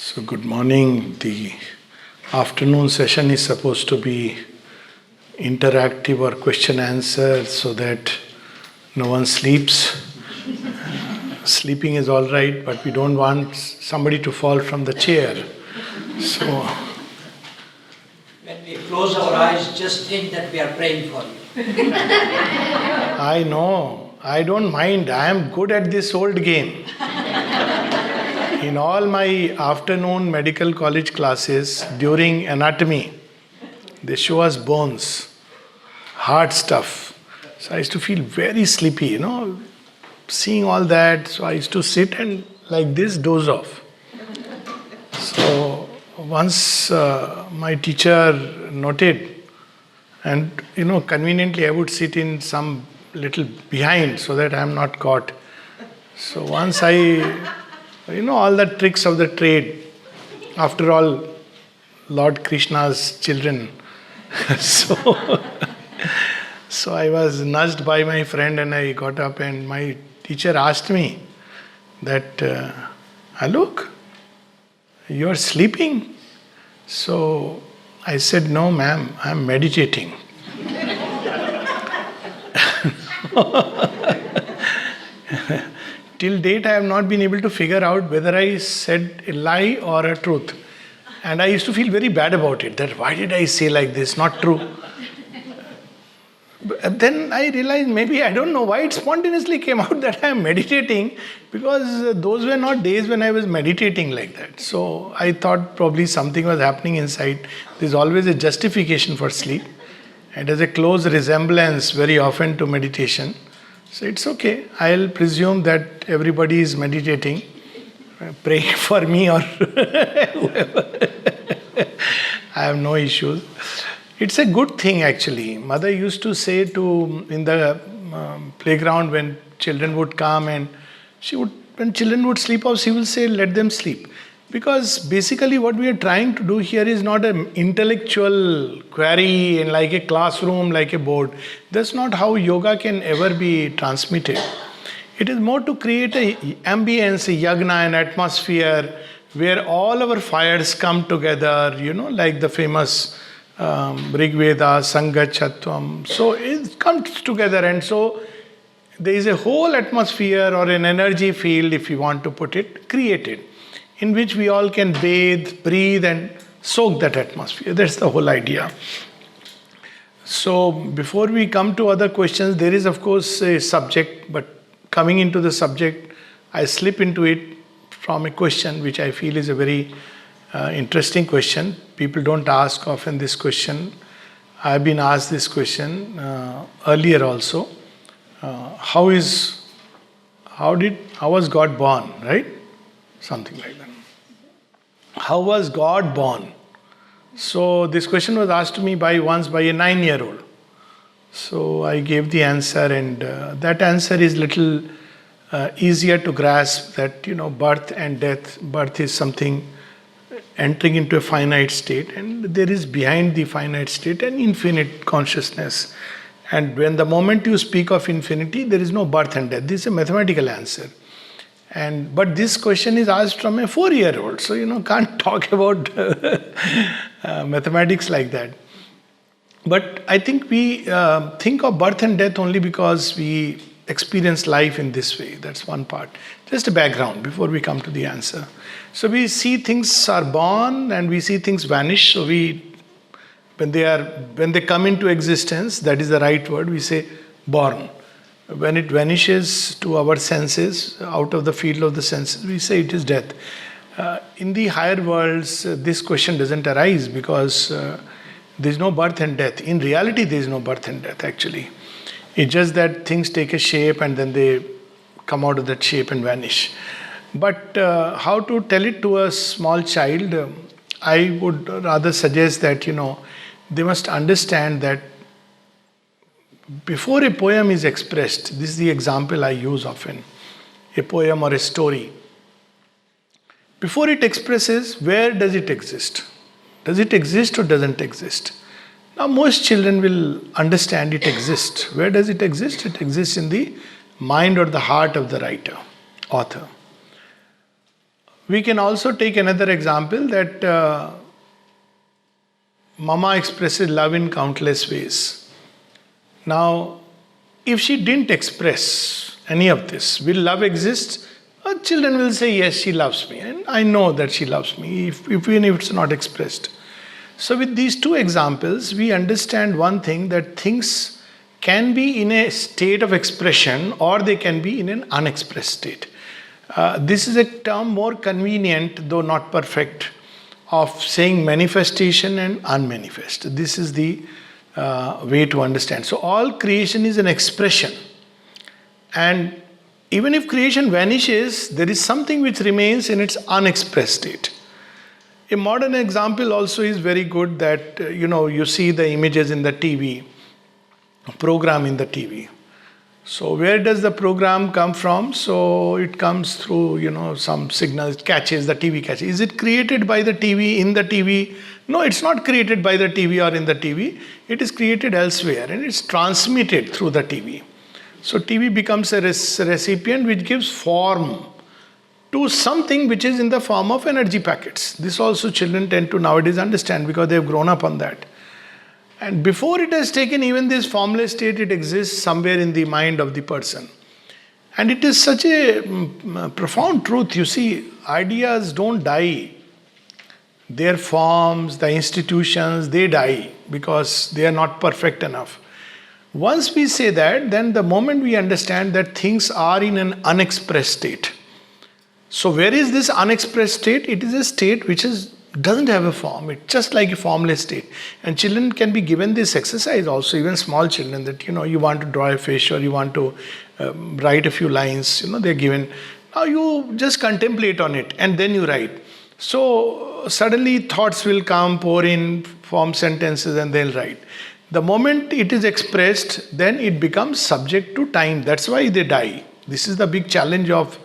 So, good morning. The afternoon session is supposed to be interactive or question answer so that no one sleeps. Sleeping is all right, but we don't want somebody to fall from the chair. So, when we close our eyes, just think that we are praying for you. I know, I don't mind. I am good at this old game. In all my afternoon medical college classes during anatomy, they show us bones, hard stuff. So I used to feel very sleepy, seeing all that. So I used to sit and like this doze off. So once my teacher noted, and conveniently I would sit in some little behind so that I am not caught. So once all the tricks of the trade. After all, Lord Krishna's children. so, so I was nudged by my friend and I got up and my teacher asked me that, Alok, you are sleeping? So I said, no ma'am, I am meditating. Till date, I have not been able to figure out whether I said a lie or a truth. And I used to feel very bad about it, that why did I say like this, not true. But then I realized maybe, I don't know why it spontaneously came out that I am meditating, because those were not days when I was meditating like that. So I thought probably something was happening inside. There's always a justification for sleep. It has a close resemblance very often to meditation. So it's okay. I'll presume that everybody is meditating, praying for me or whoever. I have no issues. It's a good thing actually. Mother used to say in the playground when children would come and when children would sleep off, she will say, let them sleep. Because basically what we are trying to do here is not an intellectual query in like a classroom, like a board. That's not how yoga can ever be transmitted. It is more to create an ambience, a yagna, an atmosphere where all our fires come together, like the famous Rig Veda, Sangachatvam. So it comes together, and so there is a whole atmosphere or an energy field, if you want to put it, created, in which we all can bathe, breathe, and soak that atmosphere. That's the whole idea. So, before we come to other questions, there is, of course, a subject, but coming into the subject, I slip into it from a question which I feel is a very interesting question. People don't ask often this question. I've been asked this question earlier also. How was God born, right? Something like that. How was God born? So this question was asked to me once by a 9-year-old. So I gave the answer, and that answer is little easier to grasp, that birth and death. Birth is something entering into a finite state, and there is behind the finite state an infinite consciousness. And when the moment you speak of infinity, there is no birth and death. This is a mathematical answer. But this question is asked from a 4-year-old, so can't talk about mathematics like that. But I think we think of birth and death only because we experience life in this way. That's one part. Just a background before we come to the answer. So we see things are born and we see things vanish. So when they come into existence, that is the right word, we say born. When it vanishes to our senses, out of the field of the senses, we say it is death. In the higher worlds, this question doesn't arise because there is no birth and death. In reality, there is no birth and death actually. It's just that things take a shape and then they come out of that shape and vanish. But how to tell it to a small child, I would rather suggest that, they must understand that before a poem is expressed, this is the example I use often, a poem or a story. Before it expresses, where does it exist? Does it exist or doesn't exist? Now most children will understand it exists. Where does it exist? It exists in the mind or the heart of the writer, author. We can also take another example that Mama expresses love in countless ways. Now, if she didn't express any of this, will love exist? Children will say, yes, she loves me. And I know that she loves me, even if it's not expressed. So, with these two examples, we understand one thing, that things can be in a state of expression or they can be in an unexpressed state. This is a term more convenient, though not perfect, of saying manifestation and unmanifest. This is the way to understand. So, all creation is an expression. And even if creation vanishes, there is something which remains in its unexpressed state. A modern example also is very good, that you see the images in the TV, program in the TV. So where does the program come from? So it comes through some signals, catches, the TV catches. Is it created by the TV, in the TV? No, it's not created by the TV or in the TV. It is created elsewhere and it's transmitted through the TV. So TV becomes a recipient which gives form to something which is in the form of energy packets. This also children tend to nowadays understand because they have grown up on that. And before it has taken even this formless state, it exists somewhere in the mind of the person. And it is such a profound truth. You see, ideas don't die. Their forms, the institutions, they die because they are not perfect enough. Once we say that, then the moment we understand that things are in an unexpressed state. So where is this unexpressed state? It is a state which doesn't have a form. It's just like a formless state. And children can be given this exercise also, even small children, that you want to draw a fish or you want to write a few lines, they're given. Now you just contemplate on it and then you write. So suddenly thoughts will come, pour in, form sentences and they'll write. The moment it is expressed, then it becomes subject to time. That's why they die. This is the big challenge of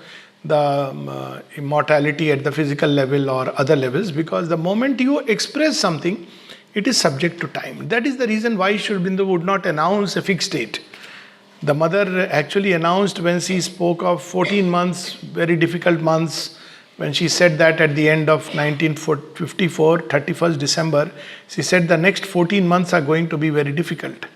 the immortality at the physical level or other levels, because the moment you express something, it is subject to time. That is the reason why Sri Aurobindo would not announce a fixed date. The mother actually announced when she spoke of 14 months, very difficult months, when she said that at the end of 1954, 31st December, she said the next 14 months are going to be very difficult.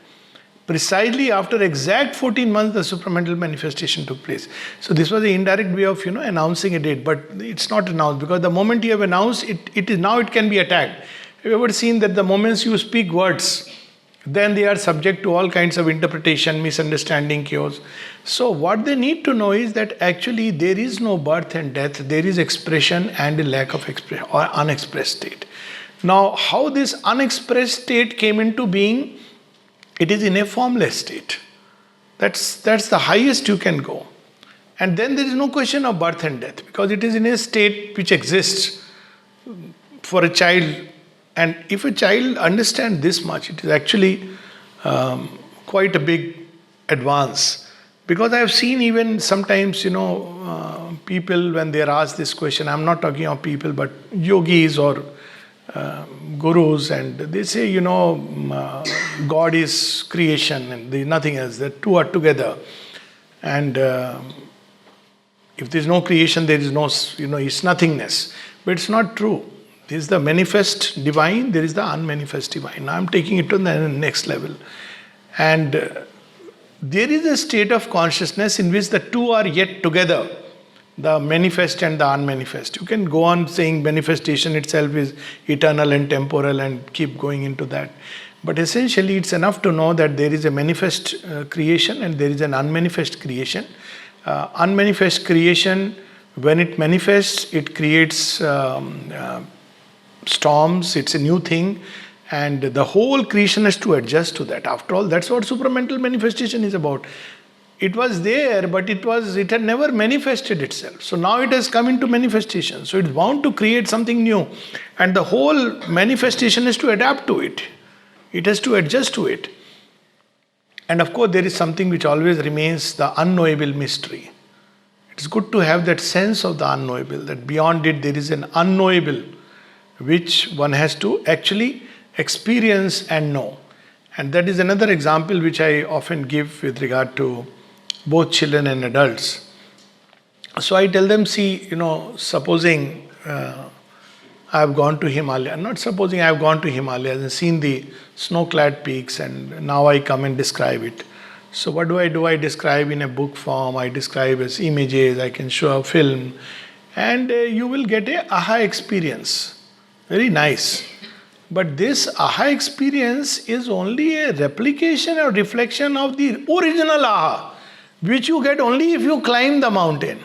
Precisely after exact 14 months, the supramental manifestation took place. So this was the indirect way of announcing a date, but it's not announced, because the moment you have announced, it can be attacked. Have you ever seen that the moments you speak words, then they are subject to all kinds of interpretation, misunderstanding, chaos. So what they need to know is that actually there is no birth and death, there is expression and a lack of expression or unexpressed state. Now, how this unexpressed state came into being? It is in a formless state. That's the highest you can go. And then there is no question of birth and death, because it is in a state which exists for a child. And if a child understands this much, it is actually quite a big advance. Because I have seen even sometimes, people when they are asked this question, I'm not talking of people, but yogis or gurus, and they say, God is creation and there is nothing else. The two are together. And if there is no creation, there is no, it's nothingness. But it's not true. There is the manifest divine, there is the unmanifest divine. Now I'm taking it to the next level. And there is a state of consciousness in which the two are yet together, the manifest and the unmanifest. You can go on saying manifestation itself is eternal and temporal and keep going into that. But essentially it's enough to know that there is a manifest creation and there is an unmanifest creation. Unmanifest creation, when it manifests, it creates storms, it's a new thing, and the whole creation has to adjust to that. After all, that's what supramental manifestation is about. It was there, but it had never manifested itself. So now it has come into manifestation. So it's bound to create something new. And the whole manifestation has to adapt to it. It has to adjust to it. And of course, there is something which always remains, the unknowable mystery. It's good to have that sense of the unknowable, that beyond it there is an unknowable which one has to actually experience and know. And that is another example which I often give with regard to both children and adults. So I tell them, see, supposing I have gone to Himalaya. Not supposing I have gone to Himalayas and seen the snow-clad peaks, and now I come and describe it. So what do? I describe in a book form. I describe as images. I can show a film, and you will get a aha experience. Very nice. But this aha experience is only a replication or reflection of the original aha, which you get only if you climb the mountain.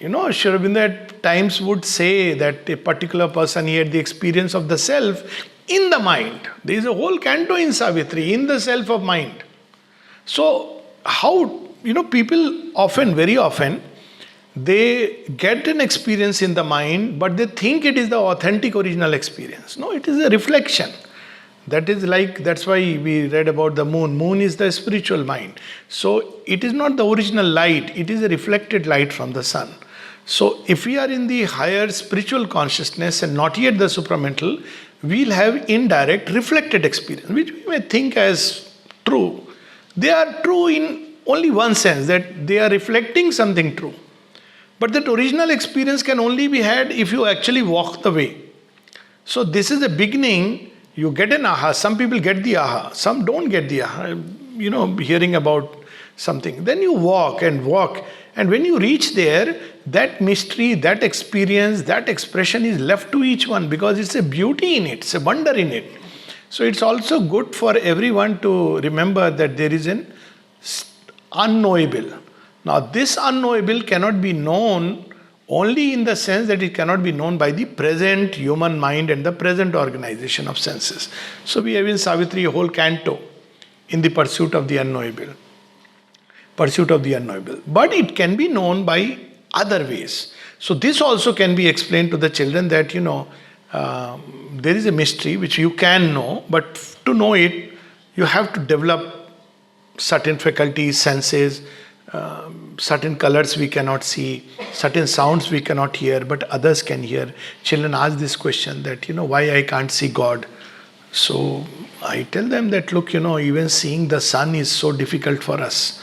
You know, Sri Aurobindo at times would say that a particular person, he had the experience of the self in the mind. There is a whole canto in Savitri, in the self of mind. So, how, people often, very often, they get an experience in the mind, but they think it is the authentic original experience. No, it is a reflection. That's why we read about the moon. Moon is the spiritual mind. So, it is not the original light, it is a reflected light from the sun. So, if we are in the higher spiritual consciousness and not yet the supramental, we'll have indirect reflected experience, which we may think as true. They are true in only one sense, that they are reflecting something true. But that original experience can only be had if you actually walk the way. So, this is the beginning. You get an aha. Some people get the aha, some don't get the aha. Hearing about something. Then you walk and walk. And when you reach there, that mystery, that experience, that expression is left to each one, because it's a beauty in it, it's a wonder in it. So it's also good for everyone to remember that there is an unknowable. Now this unknowable cannot be known only in the sense that it cannot be known by the present human mind and the present organization of senses. So we have in Savitri a whole canto in the pursuit of the unknowable. Pursuit of the unknowable. But it can be known by other ways. So this also can be explained to the children that, there is a mystery which you can know, but to know it, you have to develop certain faculties, senses, certain colors we cannot see, certain sounds we cannot hear, but others can hear. Children ask this question that, why I can't see God? So I tell them that, look, even seeing the sun is so difficult for us.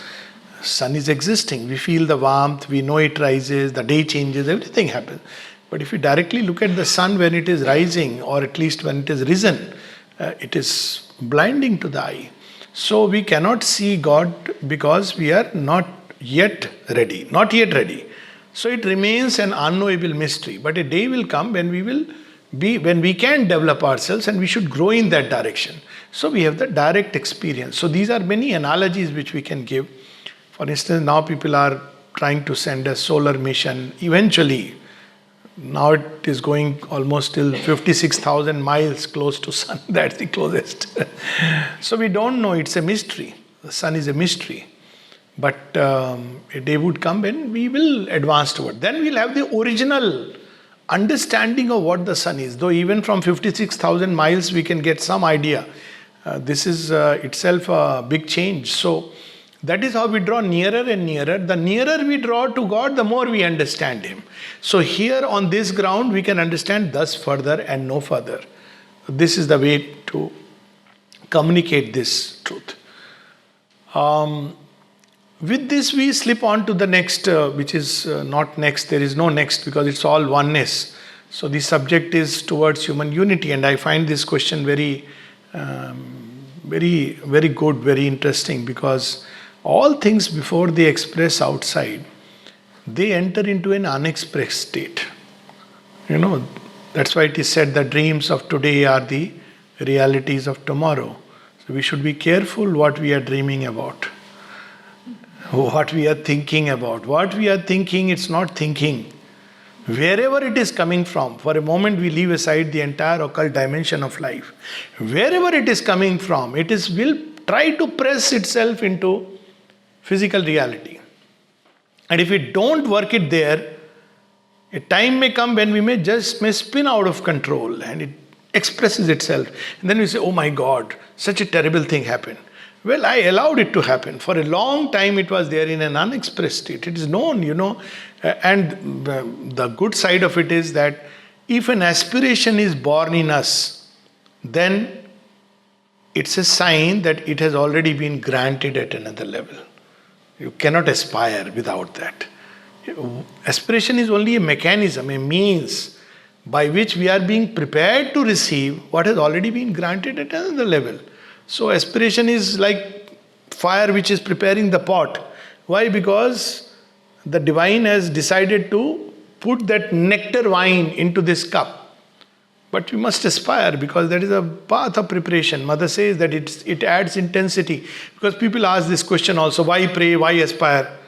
Sun is existing. We feel the warmth, we know it rises, the day changes, everything happens. But if you directly look at the sun when it is rising, or at least when it is risen, it is blinding to the eye. So we cannot see God because we are not yet ready. Not yet ready. So it remains an unknowable mystery. But a day will come when we can develop ourselves, and we should grow in that direction. So we have the direct experience. So these are many analogies which we can give. For instance, now people are trying to send a solar mission. Eventually, now it is going almost till 56,000 miles close to sun. That's the closest. So we don't know. It's a mystery. The sun is a mystery. But a day would come when we will advance toward. Then we'll have the original understanding of what the sun is. Though even from 56,000 miles we can get some idea. This is itself a big change. So that is how we draw nearer and nearer. The nearer we draw to God, the more we understand Him. So here on this ground, we can understand thus further and no further. This is the way to communicate this truth. With this, we slip on to the next, which is not next. There is no next because it's all oneness. So the subject is towards human unity, and I find this question very, very good, very interesting, because all things before they express outside, they enter into an unexpressed state. That's why it is said the dreams of today are the realities of tomorrow. So we should be careful what we are dreaming about, what we are thinking about. What we are thinking, it's not thinking. Wherever it is coming from, for a moment we leave aside the entire occult dimension of life. Wherever it is coming from, will try to press itself into physical reality. And if we don't work it there, a time may come when we may spin out of control and it expresses itself. And then we say, oh my God, such a terrible thing happened. Well, I allowed it to happen. For a long time it was there in an unexpressed state. It is known, and the good side of it is that if an aspiration is born in us, then it's a sign that it has already been granted at another level. You cannot aspire without that. Aspiration is only a mechanism, a means by which we are being prepared to receive what has already been granted at another level. So aspiration is like fire which is preparing the pot. Why? Because the divine has decided to put that nectar wine into this cup. But we must aspire because that is a path of preparation. Mother says that it adds intensity. Because people ask this question also, why pray, why aspire?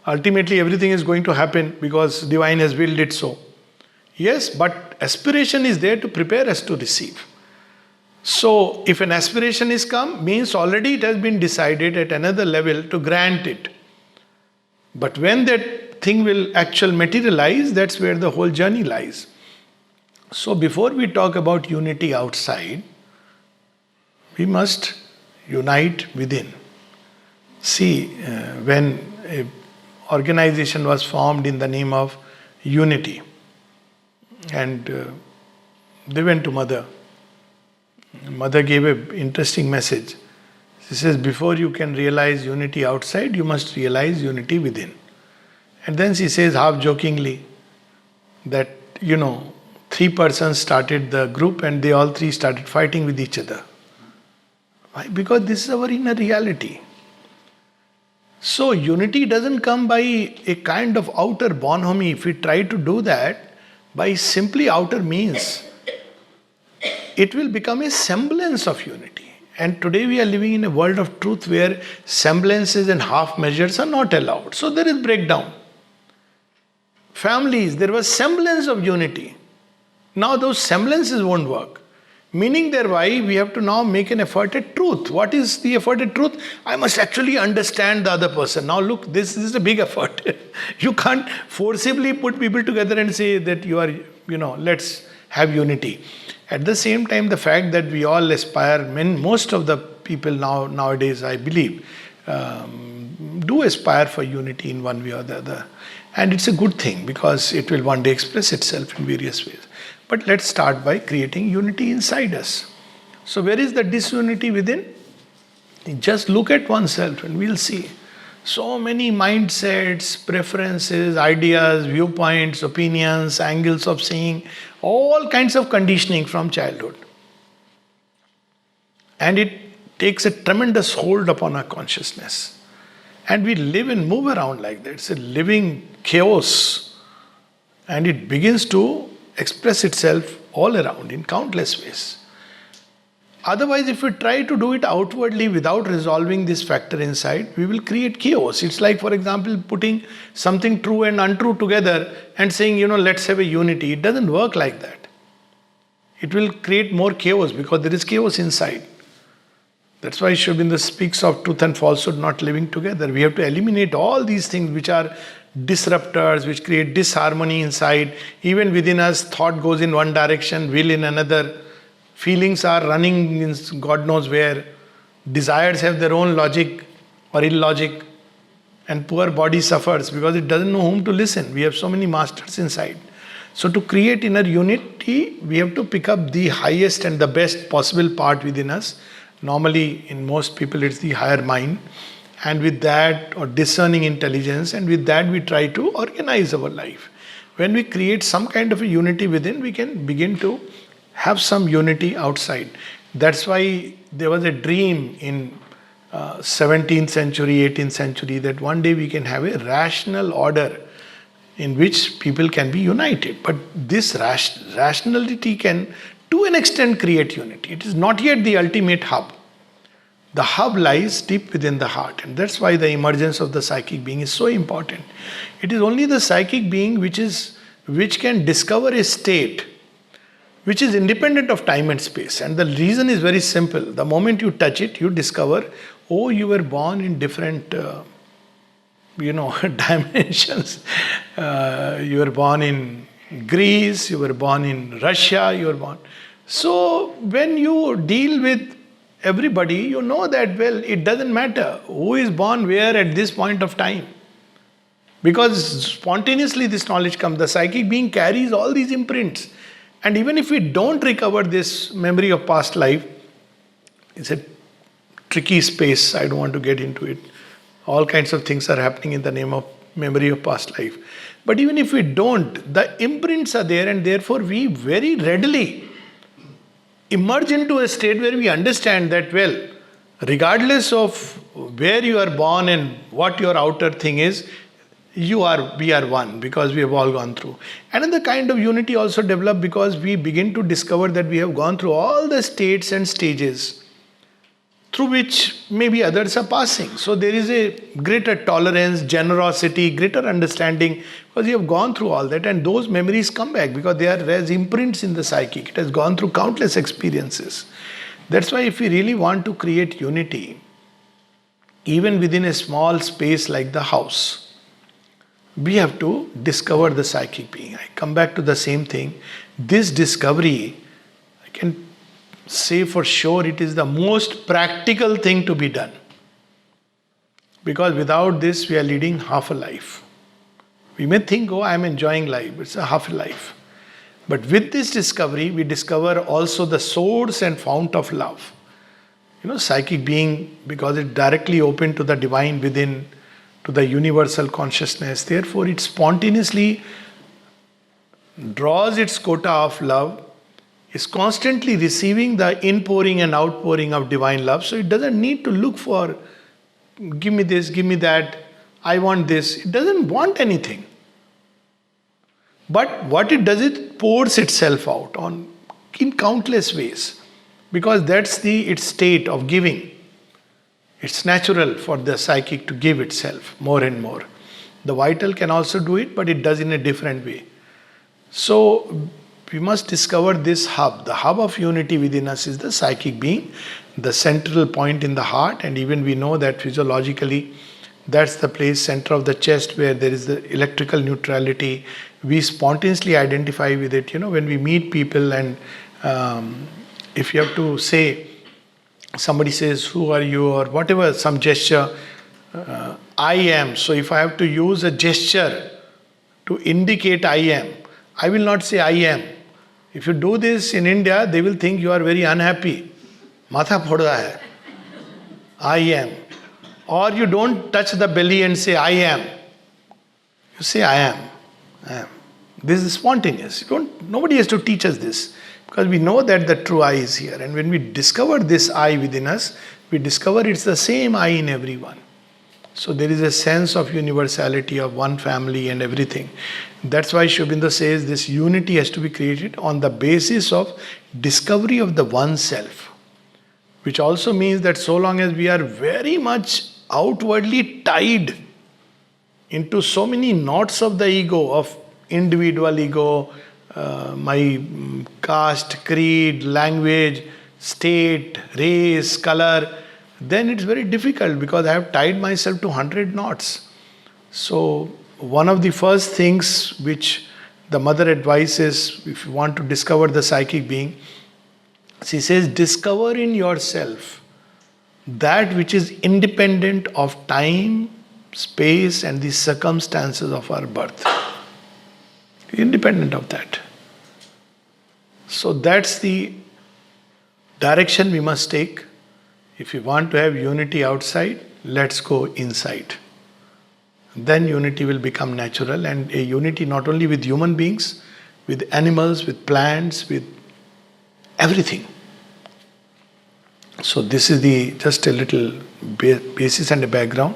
Ultimately everything is going to happen because divine has willed it so. Yes, but aspiration is there to prepare us to receive. So if an aspiration is come, means already it has been decided at another level to grant it. But when that thing will actually materialize, that's where the whole journey lies. So before we talk about unity outside, we must unite within. See, when an organization was formed in the name of unity, and they went to Mother. Mother gave an interesting message. She says, before you can realize unity outside, you must realize unity within. And then she says, half jokingly, that, 3 persons started the group and they all 3 started fighting with each other. Why? Because this is our inner reality. So unity doesn't come by a kind of outer bonhomie. If we try to do that by simply outer means, it will become a semblance of unity. And today we are living in a world of truth where semblances and half measures are not allowed. So there is breakdown. Families, there was semblance of unity. Now those semblances won't work. Meaning thereby we have to now make an effort at truth. What is the effort at truth? I must actually understand the other person. Now look, this is a big effort. You can't forcibly put people together and say that you are, let's have unity. At the same time, the fact that we all aspire, most of the people nowadays, I believe, do aspire for unity in one way or the other. And it's a good thing because it will one day express itself in various ways. But let's start by creating unity inside us. So where is the disunity within? Just look at oneself and we'll see. So many mindsets, preferences, ideas, viewpoints, opinions, angles of seeing, all kinds of conditioning from childhood. And it takes a tremendous hold upon our consciousness. And we live and move around like that. It's a living chaos. And it begins to express itself all around in countless ways. Otherwise, if we try to do it outwardly without resolving this factor inside, we will create chaos. It's like, for example, putting something true and untrue together and saying, let's have a unity. It doesn't work like that. It will create more chaos because there is chaos inside. That's why Sri Aurobindo speaks of truth and falsehood not living together. We have to eliminate all these things which are disruptors, which create disharmony inside. Even within us, thought goes in one direction, will in another. Feelings are running in God knows where. Desires have their own logic or illogic. And poor body suffers because it doesn't know whom to listen. We have so many masters inside. So to create inner unity, we have to pick up the highest and the best possible part within us. Normally, in most people, it's the higher mind. And with that, or discerning intelligence, and with that we try to organize our life. When we create some kind of a unity within, we can begin to have some unity outside. That's why there was a dream in 17th century, 18th century, that one day we can have a rational order in which people can be united. But this rationality can, to an extent, create unity. It is not yet the ultimate hub. The hub lies deep within the heart, and that's why the emergence of the psychic being is so important. It is only the psychic being which can discover a state which is independent of time and space. And the reason is very simple. The moment you touch it, you discover, oh, you were born in different dimensions. You were born in Greece, you were born in Russia, you were born. So when you deal with everybody, you know that, well, it doesn't matter who is born where at this point of time. Because spontaneously this knowledge comes. The psychic being carries all these imprints. And even if we don't recover this memory of past life, it's a tricky space. I don't want to get into it. All kinds of things are happening in the name of memory of past life. But even if we don't, the imprints are there, and therefore we very readily emerge into a state where we understand that, well, regardless of where you are born and what your outer thing is, we are one, because we have all gone through. Another kind of unity also developed because we begin to discover that we have gone through all the states and stages through which maybe others are passing. So there is a greater tolerance, generosity, greater understanding, because you have gone through all that, and those memories come back because they are as imprints in the psychic. It has gone through countless experiences. That's why if we really want to create unity, even within a small space like the house, we have to discover the psychic being. I come back to the same thing. This discovery, I can say for sure, it is the most practical thing to be done. Because without this, we are leading half a life. We may think, oh, I am enjoying life. It's a half a life. But with this discovery, we discover also the source and fount of love. Psychic being, because it's directly open to the divine within, to the universal consciousness. Therefore, it spontaneously draws its quota of love, is constantly receiving the inpouring and outpouring of divine love. So it doesn't need to look for, give me this, give me that, I want this. It doesn't want anything. But what it does, it pours itself out in countless ways. Because that's its state of giving. It's natural for the psychic to give itself more and more. The vital can also do it, but it does in a different way. So we must discover this hub. The hub of unity within us is the psychic being, the central point in the heart, and even we know that physiologically that's the place, center of the chest, where there is the electrical neutrality. We spontaneously identify with it. When we meet people, and if you have to say, somebody says, who are you, or whatever, some gesture, I am. So if I have to use a gesture to indicate I am, I will not say I am. If you do this in India, they will think you are very unhappy. Matha phoda hai. I am. Or you don't touch the belly and say I am. You say I am. I am. This is spontaneous. Nobody has to teach us this. Because we know that the true I is here. And when we discover this I within us, we discover it's the same I in everyone. So there is a sense of universality of one family and everything. That's why Sri Aurobindo says this unity has to be created on the basis of discovery of the one self. Which also means that so long as we are very much outwardly tied into so many knots of the ego, of individual ego, my caste, creed, language, state, race, color, then it's very difficult because I have tied myself to 100 knots. So one of the first things which the mother advises, if you want to discover the psychic being, she says, discover in yourself that which is independent of time, space, and the circumstances of our birth. Independent of that. So that's the direction we must take. If we want to have unity outside, let's go inside. Then unity will become natural, and a unity not only with human beings, with animals, with plants, with everything. So this is just a little basis and a background.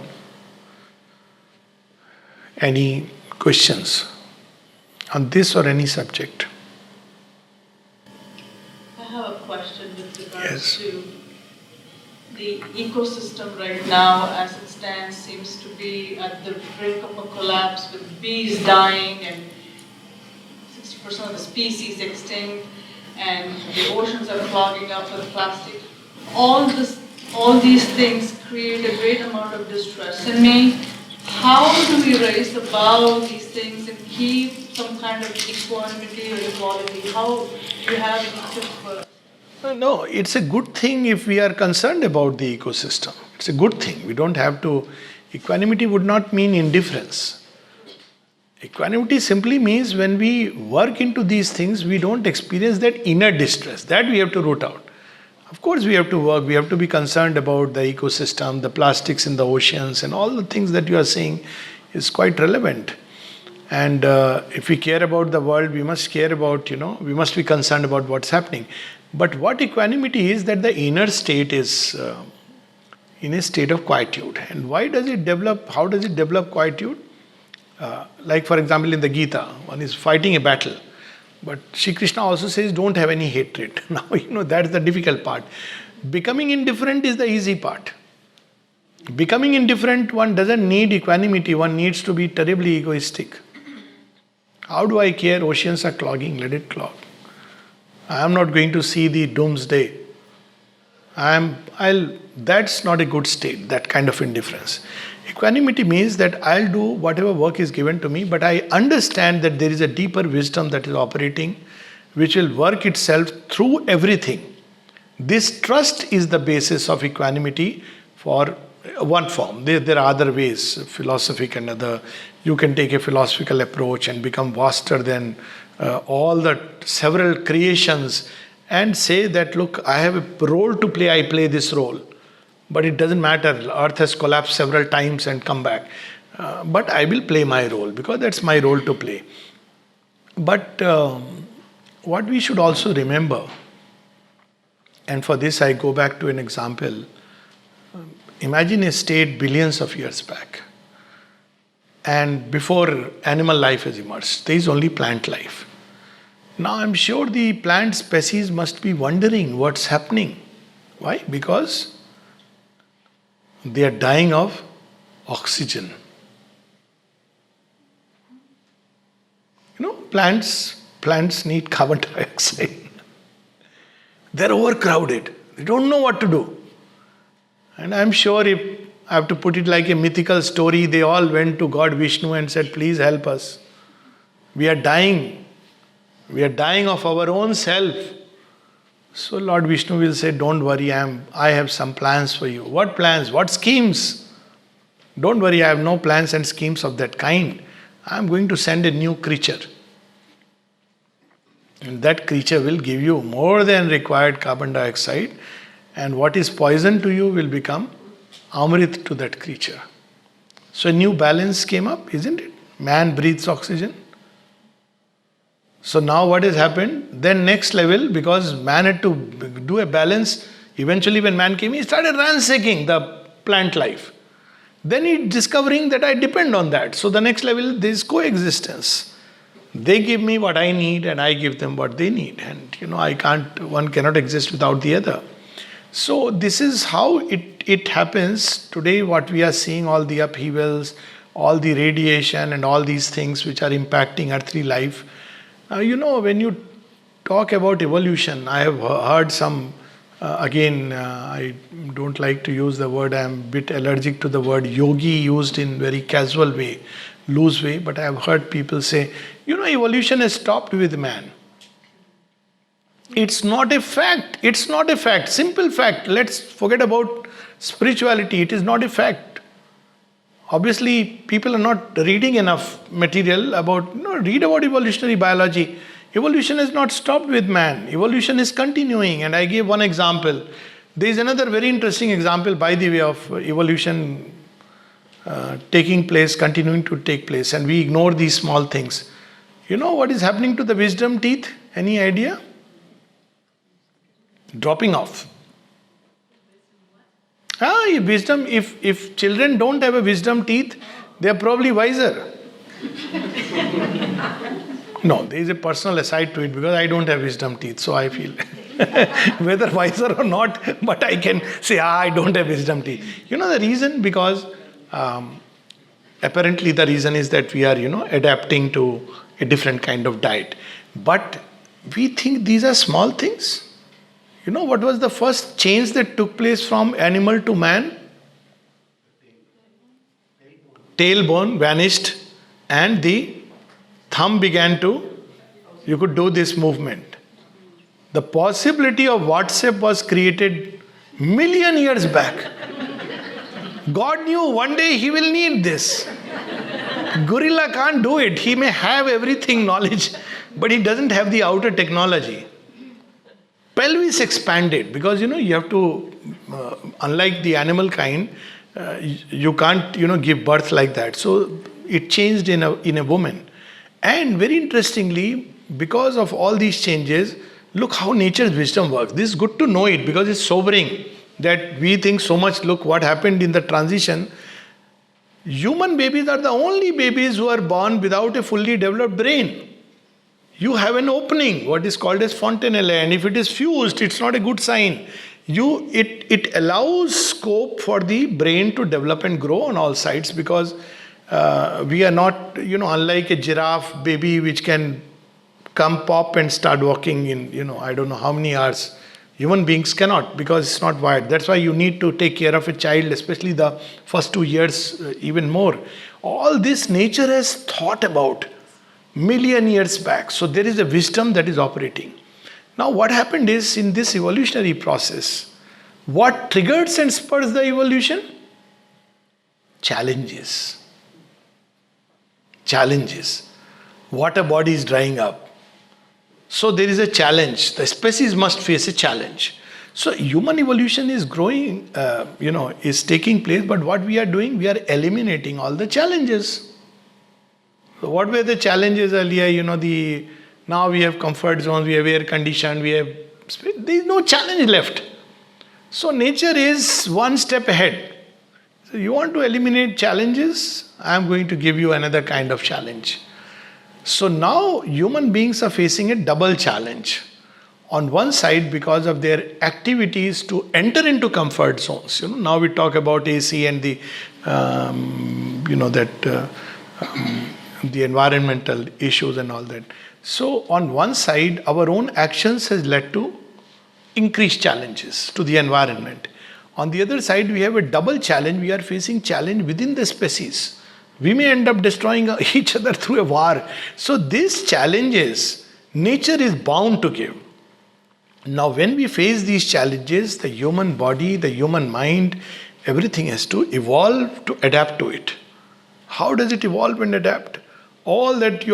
Any questions on this or any subject? I have a question with regards Yes. to the ecosystem right now as it stands seems to be at the brink of a collapse, with bees dying and 60% of the species extinct, and the oceans are clogging up with plastic. All these things create a great amount of distress in me. How do we raise above these things and keep some kind of equanimity or equality? How do you have any tips for us? No, it's a good thing if we are concerned about the ecosystem. It's a good thing. We don't have to. Equanimity would not mean indifference. Equanimity simply means when we work into these things, we don't experience that inner distress. That we have to root out. Of course, we have to work. We have to be concerned about the ecosystem, the plastics in the oceans, and all the things that you are saying. is quite relevant. And if we care about the world, we must care about, we must be concerned about what's happening. But what equanimity is, that the inner state is in a state of quietude. And why does it develop? How does it develop quietude? Like for example, in the Gita, one is fighting a battle. But Shri Krishna also says, don't have any hatred. Now, that's the difficult part. Becoming indifferent is the easy part. Becoming indifferent, one doesn't need equanimity, one needs to be terribly egoistic. How do I care? Oceans are clogging, let it clog. I am not going to see the doomsday. That's not a good state, that kind of indifference. Equanimity means that I'll do whatever work is given to me, but I understand that there is a deeper wisdom that is operating, which will work itself through everything. This trust is the basis of equanimity for one form. There are other ways, philosophic and other. You can take a philosophical approach and become vaster than all the several creations and say that, look, I have a role to play, I play this role. But it doesn't matter, Earth has collapsed several times and come back. But I will play my role because that's my role to play. But what we should also remember, and for this I go back to an example. Imagine a state billions of years back. And before animal life has emerged, there is only plant life. Now I'm sure the plant species must be wondering what's happening. Why? Because they are dying of oxygen. Plants need carbon dioxide. They're overcrowded. They don't know what to do. And I'm sure if I have to put it like a mythical story, they all went to God Vishnu and said, please help us. We are dying. We are dying of our own self. So Lord Vishnu will say, don't worry, I have some plans for you. What plans? What schemes? Don't worry, I have no plans and schemes of that kind. I am going to send a new creature. And that creature will give you more than required carbon dioxide. And what is poison to you will become Amrit to that creature. So a new balance came up, isn't it? Man breathes oxygen. So now what has happened? Then next level, because man had to do a balance, eventually when man came, he started ransacking the plant life. Then he discovering that I depend on that. So the next level, there is coexistence. They give me what I need and I give them what they need. And one cannot exist without the other. So this is how it happens. Today what we are seeing, all the upheavals, all the radiation and all these things which are impacting earthly life. When you talk about evolution, I have heard some, I don't like to use the word, I am a bit allergic to the word yogi used in very casual way, loose way, but I have heard people say, evolution has stopped with man. It's not a fact. It's not a fact. Simple fact. Let's forget about spirituality. It is not a fact. Obviously, people are not reading enough material about, read about evolutionary biology. Evolution has not stopped with man. Evolution is continuing. And I gave one example. There is another very interesting example, by the way, of evolution taking place, continuing to take place. And we ignore these small things. You know what is happening to the wisdom teeth? Any idea? Dropping off. Wisdom, if children don't have a wisdom teeth, they are probably wiser. No, there is a personal aside to it because I don't have wisdom teeth, so I feel whether wiser or not, but I can say, I don't have wisdom teeth. The reason? Because apparently the reason is that we are, adapting to a different kind of diet. But we think these are small things. What was the first change that took place from animal to man? Tailbone vanished and the thumb began to, you could do this movement. The possibility of WhatsApp was created million years back. God knew one day he will need this. Gorilla can't do it. He may have everything knowledge, but he doesn't have the outer technology. Pelvis expanded because you have to, unlike the animal kind, you can't give birth like that. So it changed in a woman. And very interestingly, because of all these changes, look how nature's wisdom works. This is good to know it because it's sobering that we think so much, look what happened in the transition. Human babies are the only babies who are born without a fully developed brain. You have an opening, what is called as fontanelle, and if it is fused, it's not a good sign. It allows scope for the brain to develop and grow on all sides because we are not, unlike a giraffe baby which can come pop and start walking in, I don't know how many hours. Human beings cannot because it's not wired. That's why you need to take care of a child, especially the first 2 years, even more. All this nature has thought about million years back. So there is a wisdom that is operating. Now what happened is in this evolutionary process, what triggers and spurs the evolution? Challenges. Challenges. Water body is drying up. So there is a challenge. The species must face a challenge. So human evolution is growing, is taking place. But what we are doing, we are eliminating all the challenges. So what were the challenges earlier? Now we have comfort zones, we have air conditioned, there is no challenge left. So nature is one step ahead. So you want to eliminate challenges? I am going to give you another kind of challenge. So now human beings are facing a double challenge. On one side, because of their activities to enter into comfort zones. Now we talk about AC and the environmental issues and all that. So on one side, our own actions has led to increased challenges to the environment. On the other side, we have a double challenge. We are facing challenge within the species. We may end up destroying each other through a war. So these challenges, nature is bound to give. Now when we face these challenges, the human body, the human mind, everything has to evolve to adapt to it. How does it evolve and adapt? All that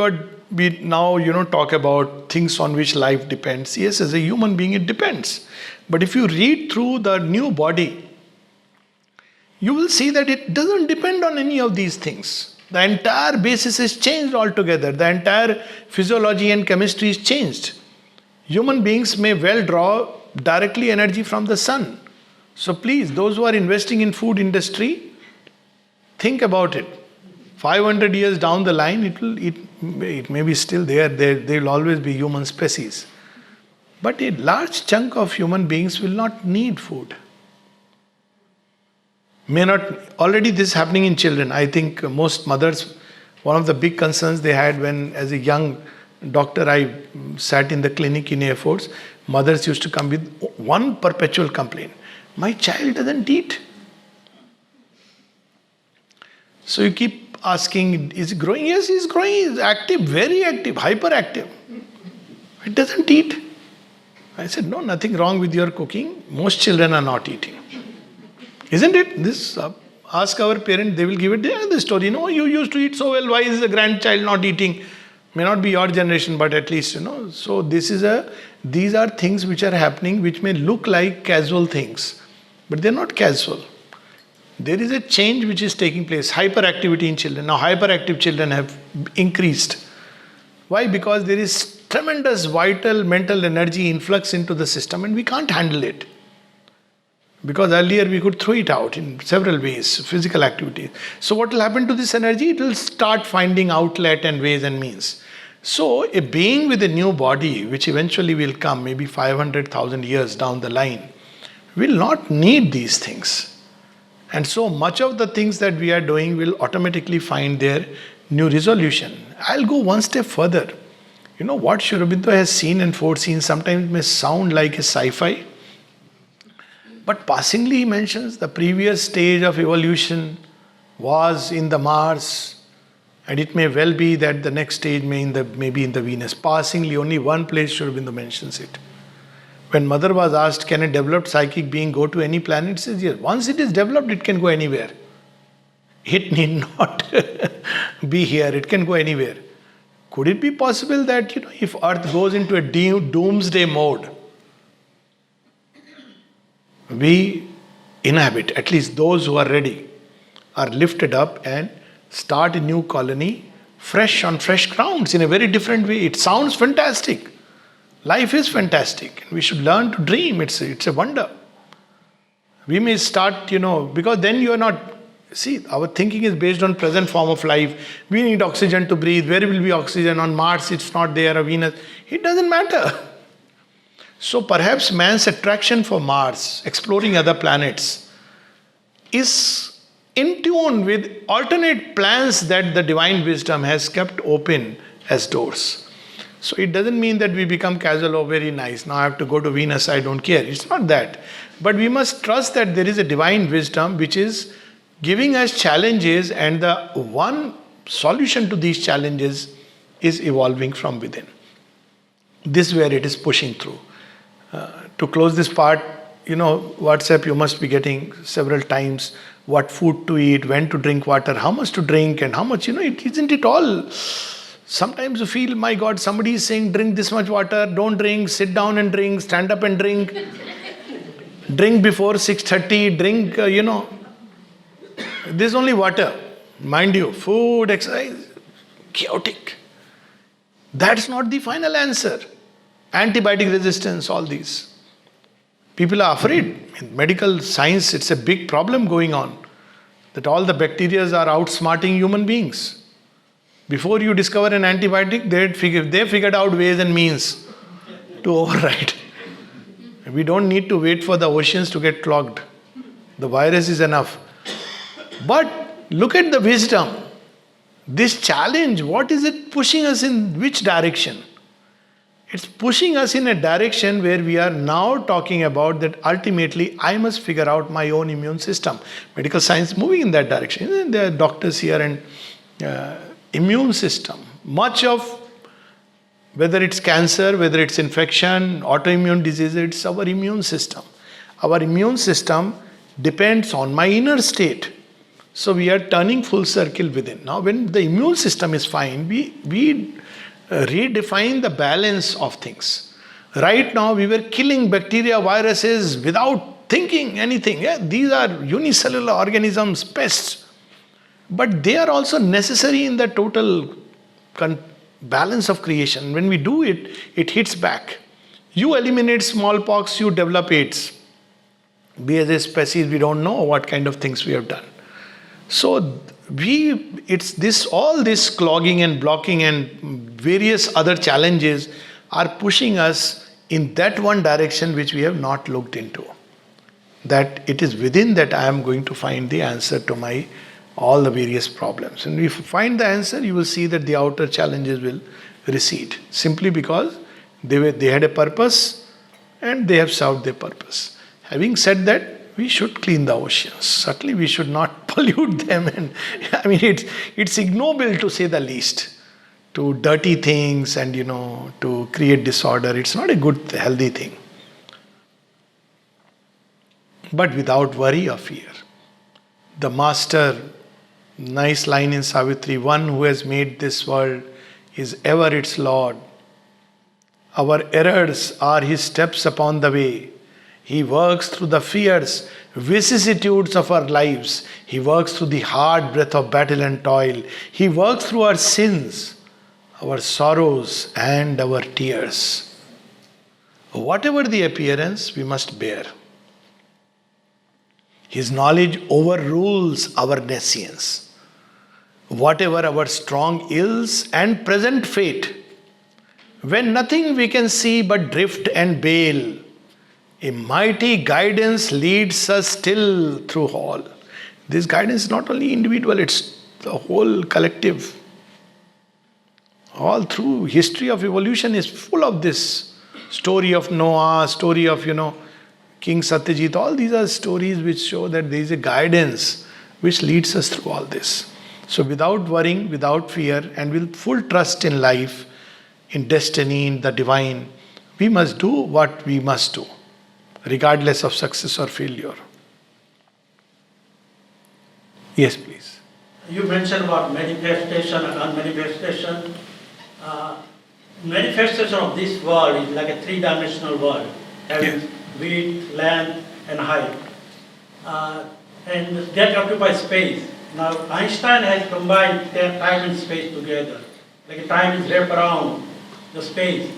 we now talk about things on which life depends. Yes, as a human being it depends. But if you read through the new body, you will see that it doesn't depend on any of these things. The entire basis is changed altogether. The entire physiology and chemistry is changed. Human beings may well draw directly energy from the sun. So please, those who are investing in food industry, think about it. 500 years down the line, it may be still there. There will always be human species. But a large chunk of human beings will not need food. Already this is happening in children. I think most mothers, one of the big concerns they had when as a young doctor I sat in the clinic in Air Force, mothers used to come with one perpetual complaint. My child doesn't eat. So you keep asking, is he growing? Yes, he's growing. He's active, very active, hyperactive. It doesn't eat. I said, no, nothing wrong with your cooking. Most children are not eating. Isn't it? Ask our parents, they will give it the story. No, you used to eat so well, why is the grandchild not eating? May not be your generation, but at least, So these are things which are happening which may look like casual things, but they're not casual. There is a change which is taking place, hyperactivity in children. Now hyperactive children have increased. Why? Because there is tremendous vital mental energy influx into the system and we can't handle it. Because earlier we could throw it out in several ways, physical activities. So what will happen to this energy? It will start finding outlet and ways and means. So a being with a new body, which eventually will come maybe 500,000 years down the line, will not need these things. And so much of the things that we are doing will automatically find their new resolution. I'll go one step further. What Sri Aurobindo has seen and foreseen sometimes may sound like a sci-fi. But passingly he mentions the previous stage of evolution was in the Mars, and it may well be that the next stage may be in the Venus. Passingly, only one place Sri Aurobindo mentions it. When Mother was asked, can a developed psychic being go to any planet? He says, yes, once it is developed, it can go anywhere. It need not be here, it can go anywhere. Could it be possible that, if Earth goes into a doomsday mode, we inhabit, at least those who are ready, are lifted up and start a new colony, fresh on fresh grounds in a very different way. It sounds fantastic. Life is fantastic. We should learn to dream. It's a wonder. We may start, because then you are not. See, our thinking is based on present form of life. We need oxygen to breathe. Where will be oxygen? On Mars, it's not there, or Venus. It doesn't matter. So perhaps man's attraction for Mars, exploring other planets, is in tune with alternate plans that the divine wisdom has kept open as doors. So it doesn't mean that we become casual or very nice. Now I have to go to Venus, I don't care. It's not that. But we must trust that there is a divine wisdom which is giving us challenges, and the one solution to these challenges is evolving from within. This is where it is pushing through. To close this part, WhatsApp you must be getting several times. What food to eat, when to drink water, how much to drink, and how much, isn't it all? Sometimes you feel, my God, somebody is saying, drink this much water, don't drink, sit down and drink, stand up and drink, drink before 6:30, drink, This is only water. Mind you, food, exercise, chaotic. That's not the final answer. Antibiotic resistance, all these. People are afraid. In medical science, it's a big problem going on. That all the bacteria are outsmarting human beings. Before you discover an antibiotic, they figured out ways and means to override. We don't need to wait for the oceans to get clogged. The virus is enough. But look at the wisdom. This challenge, what is it pushing us in which direction? It's pushing us in a direction where we are now talking about that ultimately I must figure out my own immune system. Medical science moving in that direction. There are doctors here and immune system. Much of, whether it's cancer, whether it's infection, autoimmune disease, it's our immune system. Our immune system depends on my inner state. So we are turning full circle within. Now when the immune system is fine, we redefine the balance of things. Right now we were killing bacteria, viruses without thinking anything. Yeah? These are unicellular organisms, pests. But they are also necessary in the total balance of creation. When we do it, it hits back. You eliminate smallpox, you develop AIDS. We as a species, we don't know what kind of things we have done. So all this clogging and blocking and various other challenges are pushing us in that one direction which we have not looked into. That it is within that I am going to find the answer to all the various problems. And if you find the answer, you will see that the outer challenges will recede. Simply because they had a purpose and they have served their purpose. Having said that, we should clean the oceans. Certainly we should not pollute them. And it's ignoble to say the least. To dirty things and, to create disorder. It's not a good, healthy thing. But without worry or fear. The master, nice line in Savitri, one who has made this world is ever its Lord. Our errors are his steps upon the way. He works through the fierce vicissitudes of our lives. He works through the hard breath of battle and toil. He works through our sins, our sorrows and our tears. Whatever the appearance, we must bear. His knowledge overrules our nescience. Whatever our strong ills and present fate, when nothing we can see but drift and bail, a mighty guidance leads us still through all. This guidance is not only individual, it's the whole collective. All through history of evolution is full of this story of Noah, story of, King Satyajit. All these are stories which show that there is a guidance which leads us through all this. So without worrying, without fear, and with full trust in life, in destiny, in the divine, we must do what we must do, regardless of success or failure. Yes, please. You mentioned about manifestation and unmanifestation. Manifestation of this world is like a three-dimensional world, having width, length, and height. And that occupies space Now, Einstein has combined their time and space together. Like time is wrapped around the space.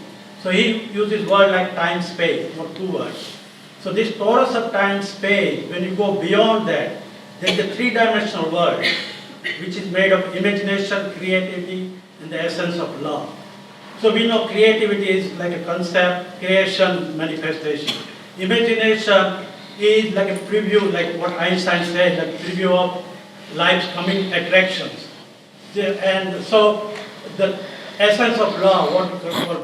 So he uses word like time space, not two words. So this torus of time space, when you go beyond that, there's a three-dimensional world, which is made of imagination, creativity, and the essence of love. So we know creativity is like a concept, creation, manifestation. Imagination is like a preview, like what Einstein said, like preview of life's coming attractions. And so the essence of love, what we call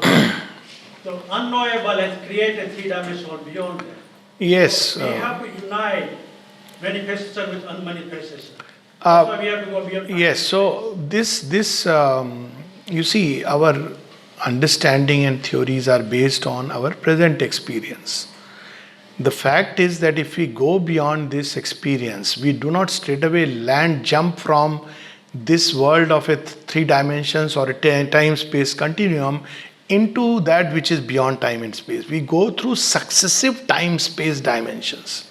the unknowable has created three-dimensional beyond that. Yes. We have to unite manifestation with unmanifestation. Uh, That's why we have to go beyond time. Yes, so this you see, our understanding and theories are based on our present experience. The fact is that if we go beyond this experience, we do not straight away jump from this world of a three dimensions or a time-space continuum into that which is beyond time and space. We go through successive time-space dimensions.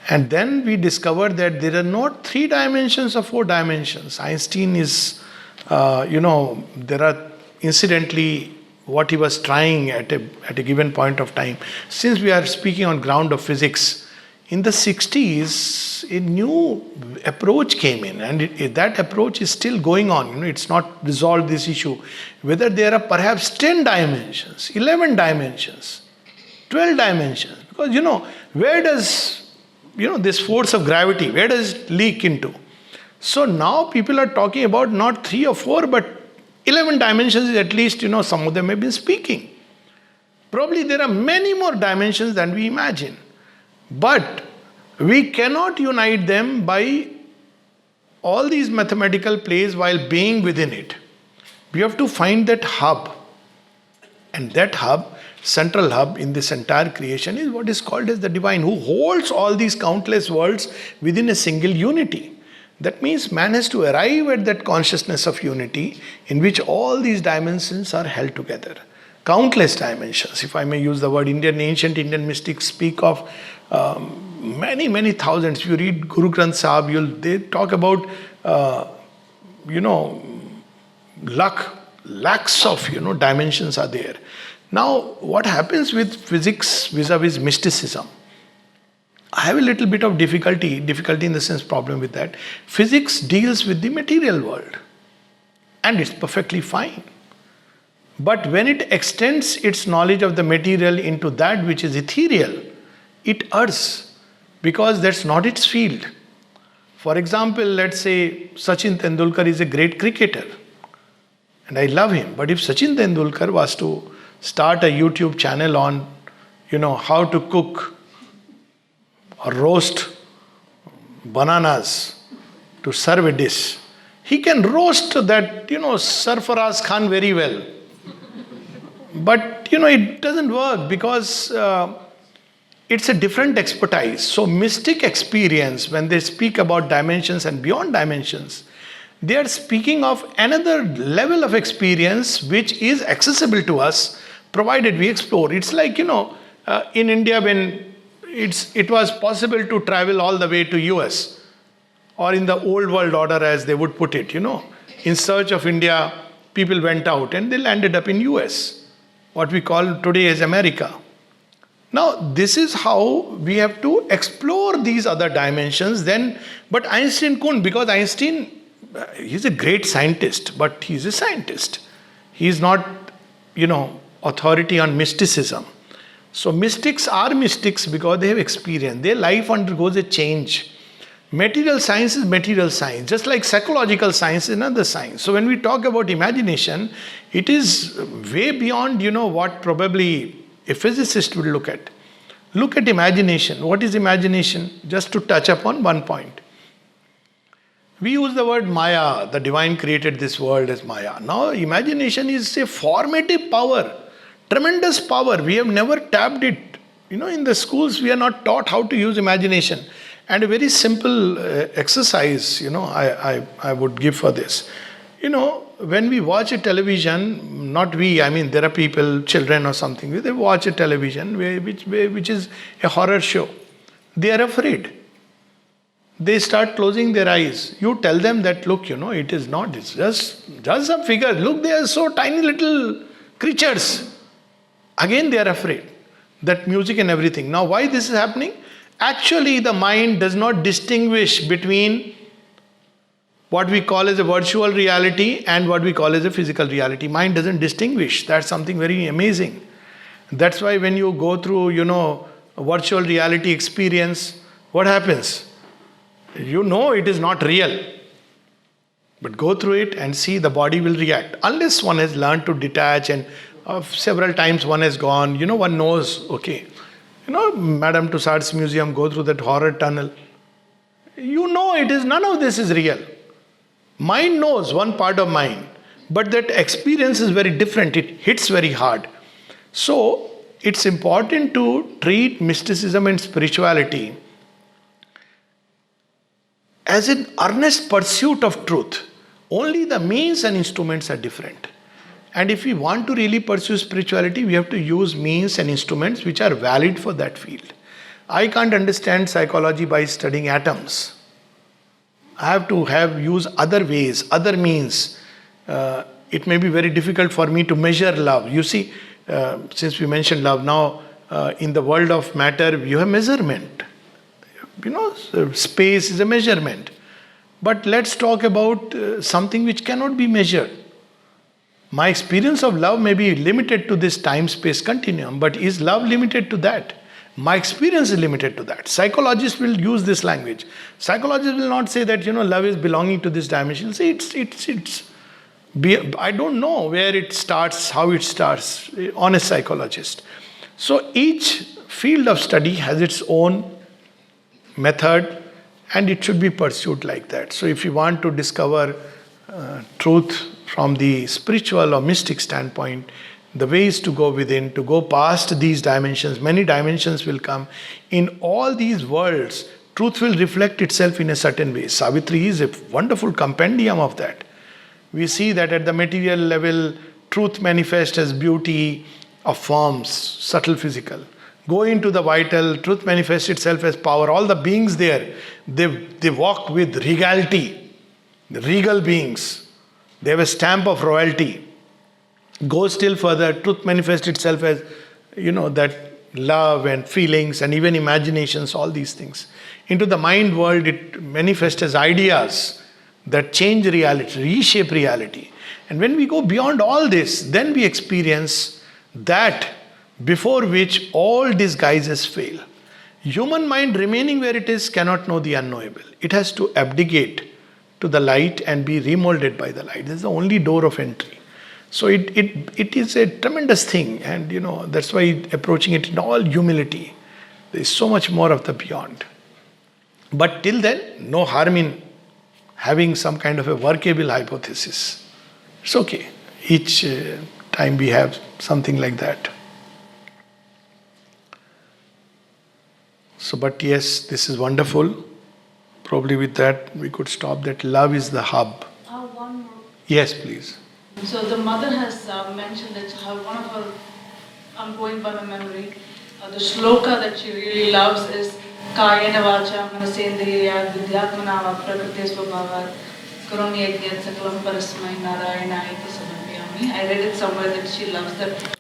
And then we discover that there are not three dimensions or four dimensions. Einstein is, there are incidentally what he was trying at a given point of time. Since we are speaking on ground of physics, in the 60s, a new approach came in, and that approach is still going on. It's not resolved this issue. Whether there are perhaps 10 dimensions, 11 dimensions, 12 dimensions. Because, where does this force of gravity, where does it leak into? So now people are talking about not 3 or 4, but 11 dimensions is at least, some of them have been speaking. Probably there are many more dimensions than we imagine. But we cannot unite them by all these mathematical plays while being within it. We have to find that hub. And that hub, central hub in this entire creation, is what is called as the divine, who holds all these countless worlds within a single unity. That means man has to arrive at that consciousness of unity in which all these dimensions are held together. Countless dimensions, if I may use the word. Ancient Indian mystics speak of many, many thousands. If you read Guru Granth Sahib, they talk about, lakhs of, dimensions are there. Now, what happens with physics vis-a-vis mysticism? I have a little bit of difficulty in the sense problem with that. Physics deals with the material world, and it's perfectly fine. But when it extends its knowledge of the material into that which is ethereal, it errs, because that's not its field. For example, let's say Sachin Tendulkar is a great cricketer, and I love him. But if Sachin Tendulkar was to start a YouTube channel on, how to cook or roast bananas to serve a dish, he can roast that, Sarfaraz Khan very well. But, it doesn't work because it's a different expertise. So mystic experience, when they speak about dimensions and beyond dimensions, they are speaking of another level of experience which is accessible to us, provided we explore. It's like, in India, when it was possible to travel all the way to US, or in the old world order as they would put it, in search of India, people went out and they landed up in US, what we call today as America. Now, this is how we have to explore these other dimensions then. But Einstein couldn't, because Einstein, he's a great scientist, but he's a scientist. He's not, authority on mysticism. So mystics are mystics because they have experience. Their life undergoes a change. Material science is material science, just like psychological science is another science. So when we talk about imagination, it is way beyond, what probably a physicist will look at. Look at imagination. What is imagination? Just to touch upon one point. We use the word Maya. The divine created this world as Maya. Now, imagination is a formative power. Tremendous power. We have never tapped it. In the schools, we are not taught how to use imagination. And a very simple exercise, I would give for this. When we watch a television, not we, there are people, children or something, they watch a television which is a horror show. They are afraid. they start closing their eyes. You tell them that, look, it is not, it's just some figure. Look, they are so tiny little creatures. Again, they are afraid. That music and everything. Now, why this is happening? Actually, the mind does not distinguish between what we call as a virtual reality and what we call as a physical reality. Mind doesn't distinguish. That's something very amazing. That's why when you go through, a virtual reality experience, what happens? You know it is not real. But go through it and see the body will react. Unless one has learned to detach and several times one has gone, one knows, okay. Madame Tussauds Museum, go through that horror tunnel. None of this is real. Mind knows one part of mind, but that experience is very different. It hits very hard. So, it's important to treat mysticism and spirituality as an earnest pursuit of truth. Only the means and instruments are different. And if we want to really pursue spirituality, we have to use means and instruments which are valid for that field. I can't understand psychology by studying atoms. I have to use other ways, other means. It may be very difficult for me to measure love. You see, since we mentioned love, now in the world of matter, you have measurement. Space is a measurement. But let's talk about something which cannot be measured. My experience of love may be limited to this time-space continuum, but is love limited to that? My experience is limited to that. Psychologists will use this language. Psychologists will not say that, love is belonging to this dimension. Say I don't know where it starts, how it starts, on a psychologist. So each field of study has its own method and it should be pursued like that. So if you want to discover truth from the spiritual or mystic standpoint, the way is to go within, to go past these dimensions. Many dimensions will come. In all these worlds, truth will reflect itself in a certain way. Savitri is a wonderful compendium of that. We see that at the material level, truth manifests as beauty of forms, subtle physical. Go into the vital, truth manifests itself as power. All the beings there, they walk with regality. The regal beings. They have a stamp of royalty. Go still further, truth manifests itself as, that love and feelings and even imaginations, all these things. Into the mind world, it manifests as ideas that change reality, reshape reality. And when we go beyond all this, then we experience that before which all disguises fail. Human mind remaining where it is cannot know the unknowable. It has to abdicate to the light and be remolded by the light. This is the only door of entry. So it is a tremendous thing, and that's why approaching it in all humility. There is so much more of the beyond. But till then, no harm in having some kind of a workable hypothesis. It's okay. Each time we have something like that. So, but yes, this is wonderful. Probably with that we could stop that love is the hub. One more. Yes, please. So the mother has mentioned that one of her, I'm going by my memory, the shloka that she really loves is Kayena Vacha Manasendriya Vidyatmanava Prakriti Swabhavat Karomi Yajnat Sakalam Parasmai Narayana Iti Samadhyami. I read it somewhere that she loves that shloka.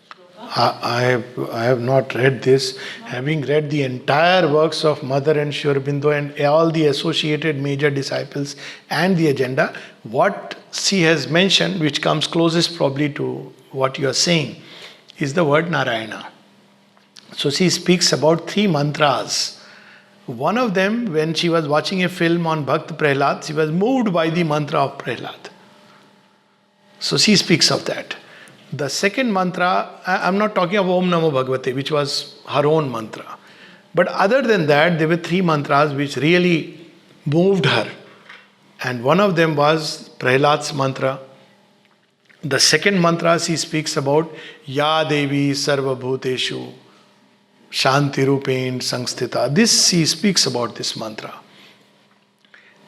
I have not read this. Having read the entire works of Mother and Sri Aurobindo and all the associated major disciples and the agenda, what she has mentioned, which comes closest probably to what you are saying, is the word Narayana. So she speaks about 3 mantras. One of them, when she was watching a film on Bhakt Prahlad, she was moved by the mantra of Prahlad. So she speaks of that. The second mantra, I'm not talking of Om Namo Bhagavate, which was her own mantra. But other than that, there were 3 mantras which really moved her. And one of them was Prahlad's mantra. The second mantra she speaks about, Ya Devi Sarva Bhuteshu Shanti Rupen Samstita. This she speaks about this mantra.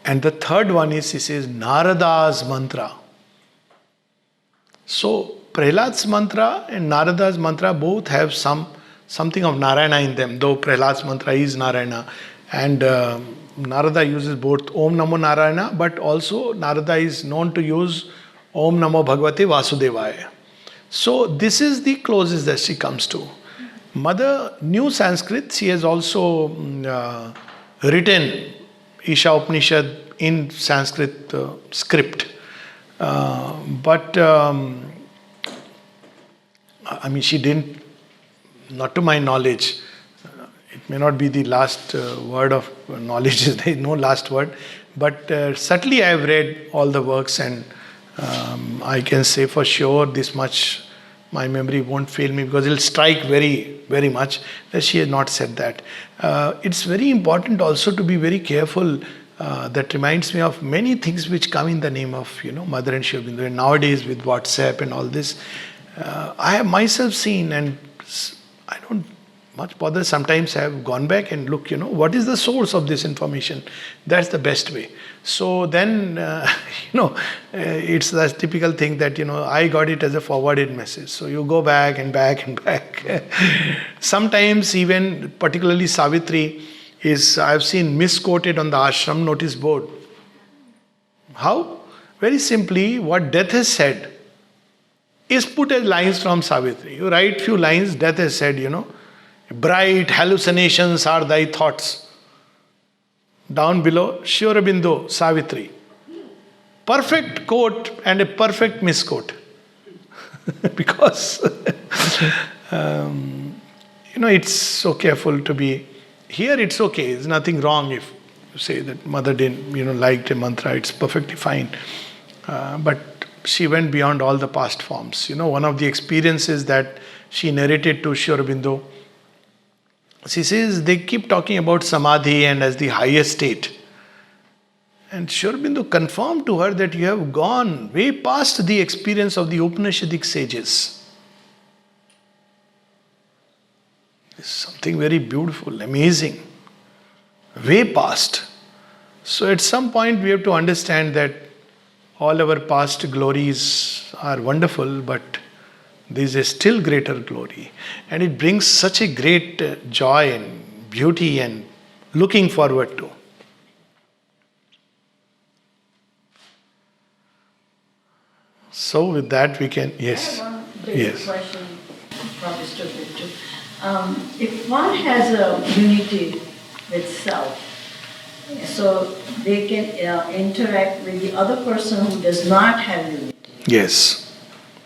And the third one is, she says, Narada's mantra. So, Prahlad's mantra and Narada's mantra both have something of Narayana in them, though Prahlad's mantra is Narayana. And Narada uses both Om Namo Narayana, but also Narada is known to use Om Namo Bhagavate Vasudevaya. So this is the closest that she comes to. Mother knew Sanskrit. She has also written Isha Upanishad in Sanskrit script. But I mean, she didn't, not to my knowledge. It may not be the last word of knowledge, there is no last word. But certainly I have read all the works, and I can say for sure this much, my memory won't fail me, because it will strike very, very much that she has not said that. It's very important also to be very careful. That reminds me of many things which come in the name of, Mother and Sri Aurobindo. And nowadays with WhatsApp and all this, I have myself seen, and I don't much bother. Sometimes I have gone back and look, what is the source of this information? That's the best way. So then, it's the typical thing that, I got it as a forwarded message. So you go back and back and back. Sometimes even, particularly Savitri, I've seen misquoted on the ashram notice board. How? Very simply, what Death has said is put as lines from Savitri. You write few lines, Death has said, bright hallucinations are thy thoughts. Down below, Sri Aurobindo, Savitri. Perfect quote and a perfect misquote. Because, it's so careful to be. Here it's okay, there's nothing wrong if you say that Mother didn't, liked a mantra, it's perfectly fine. But she went beyond all the past forms. One of the experiences that she narrated to Sri Aurobindo, she says they keep talking about samadhi and as the highest state. And Sri Aurobindo confirmed to her that you have gone way past the experience of the Upanishadic sages. It's something very beautiful, amazing, way past. So at some point we have to understand that all our past glories are wonderful, but there is a still greater glory. And it brings such a great joy and beauty and looking forward to. So with that we can, yes. I have one basic Yes. question, probably stupid too. If one has a unity with self, so they can interact with the other person who does not have unity. Yes.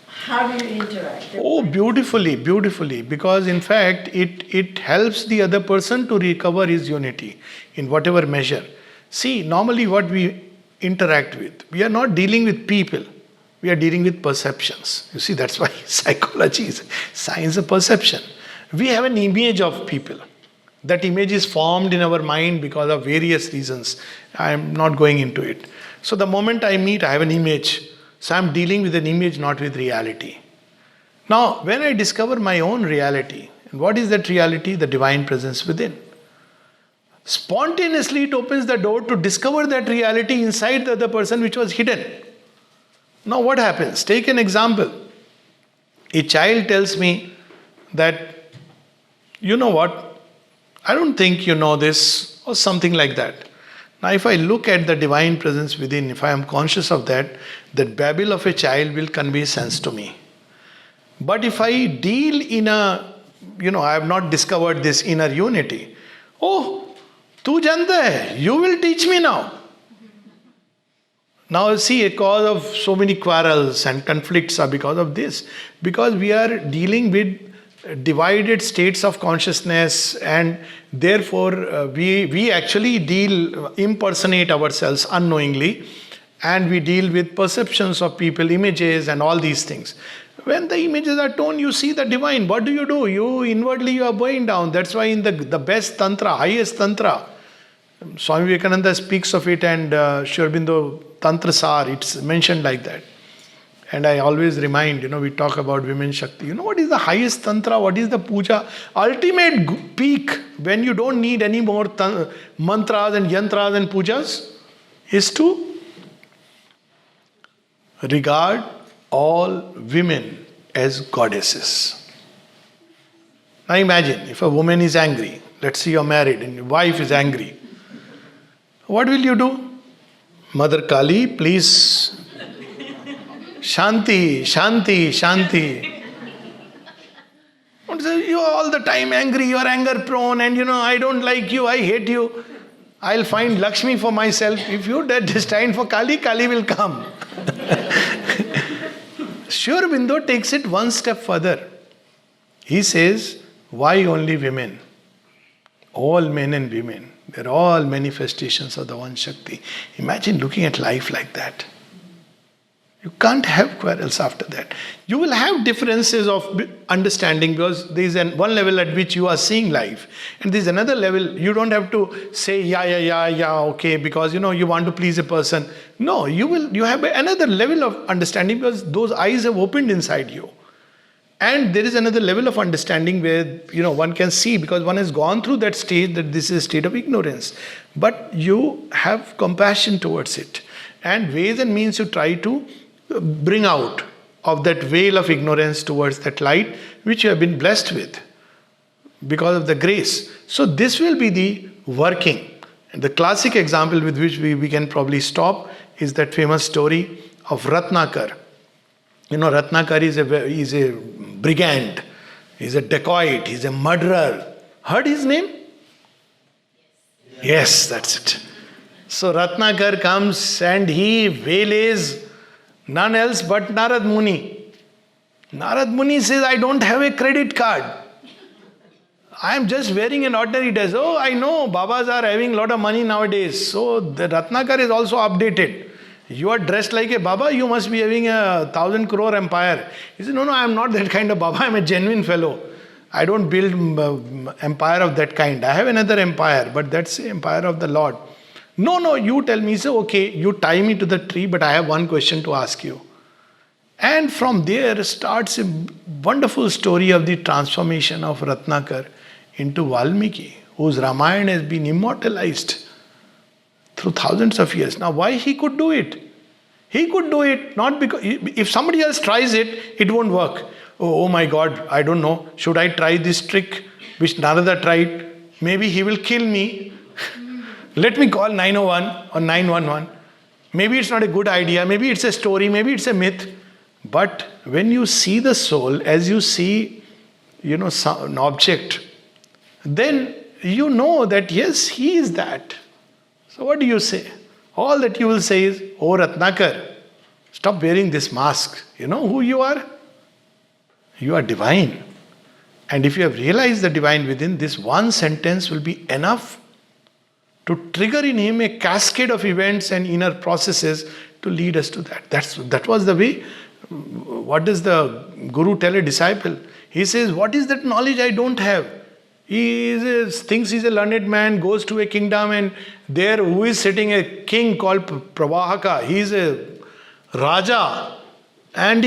How do you interact? Oh, beautifully, beautifully. Because in fact, it helps the other person to recover his unity in whatever measure. See, normally what we interact with, we are not dealing with people. We are dealing with perceptions. You see, that's why psychology is science of perception. We have an image of people. That image is formed in our mind because of various reasons. I am not going into it. So the moment I meet, I have an image. So I am dealing with an image, not with reality. Now, when I discover my own reality, and what is that reality? The divine presence within. Spontaneously, it opens the door to discover that reality inside the other person which was hidden. Now, what happens? Take an example. A child tells me that, you know what, I don't think you know this, or something like that. Now, if I look at the divine presence within, if I am conscious of that, that babble of a child will convey sense to me. But if I deal in I have not discovered this inner unity. Oh, tu janta hai, you will teach me now. Now see, a cause of so many quarrels and conflicts are because of this. Because we are dealing with divided states of consciousness, and therefore we actually impersonate ourselves unknowingly, and we deal with perceptions of people, images and all these things. When the images are torn, you see the divine. What do? You inwardly you are going down. That's why in the best tantra, highest tantra, Swami Vivekananda speaks of it, and Sri Aurobindo Tantra Sar, it's mentioned like that. And I always remind, we talk about women Shakti. What is the highest tantra? What is the puja? Ultimate peak, when you don't need any more mantras and yantras and pujas, is to regard all women as goddesses. Now imagine, if a woman is angry, let's say you're married and your wife is angry. What will you do? Mother Kali, please. Shanti, Shanti, Shanti. You are all the time angry, you are anger prone, and I don't like you, I hate you. I'll find Lakshmi for myself. If you destined for Kali, Kali will come. Sri Aurobindo takes it one step further. He says, why only women? All men and women. They're all manifestations of the one Shakti. Imagine looking at life like that. You can't have quarrels after that. You will have differences of understanding because there is one level at which you are seeing life. And there is another level, you don't have to say, yeah, okay, because you want to please a person. No, you have another level of understanding because those eyes have opened inside you. And there is another level of understanding where, one can see because one has gone through that stage that this is a state of ignorance. But you have compassion towards it. And ways and means you try to bring out of that veil of ignorance towards that light which you have been blessed with because of the grace. So this will be the working. And the classic example with which we can probably stop is that famous story of Ratnakar. Ratnakar is a brigand, he's a dacoit, he's a murderer. Heard his name? Yes, that's it. So Ratnakar comes and he waylays none else but Narad Muni. Narad Muni says, I don't have a credit card. I am just wearing an ordinary dress. Oh, I know, Babas are having a lot of money nowadays. So the Ratnakar is also updated. You are dressed like a Baba, you must be having 1,000 crore empire. He said, no, I am not that kind of Baba, I am a genuine fellow. I don't build empire of that kind. I have another empire, but that's the empire of the Lord. No, you tell me. So, okay, you tie me to the tree, but I have one question to ask you. And from there starts a wonderful story of the transformation of Ratnakar into Valmiki, whose Ramayana has been immortalized through thousands of years. Now, why he could do it? He could do it not because, if somebody else tries it, it won't work. Oh my God, I don't know. Should I try this trick which Narada tried? Maybe he will kill me. Let me call 901 or 911. Maybe it's not a good idea. Maybe it's a story. Maybe it's a myth. But when you see the soul as you see, an object, then you know that yes, he is that. So what do you say? All that you will say is, oh Ratnakar, stop wearing this mask. You know who you are? You are divine. And if you have realized the divine within, this one sentence will be enough to trigger in him a cascade of events and inner processes to lead us to that. That was the way. What does the Guru tell a disciple? He says, what is that knowledge I don't have? He thinks he's a learned man, goes to a kingdom, and there who is sitting, a king called Prabhahaka. He is a Raja. And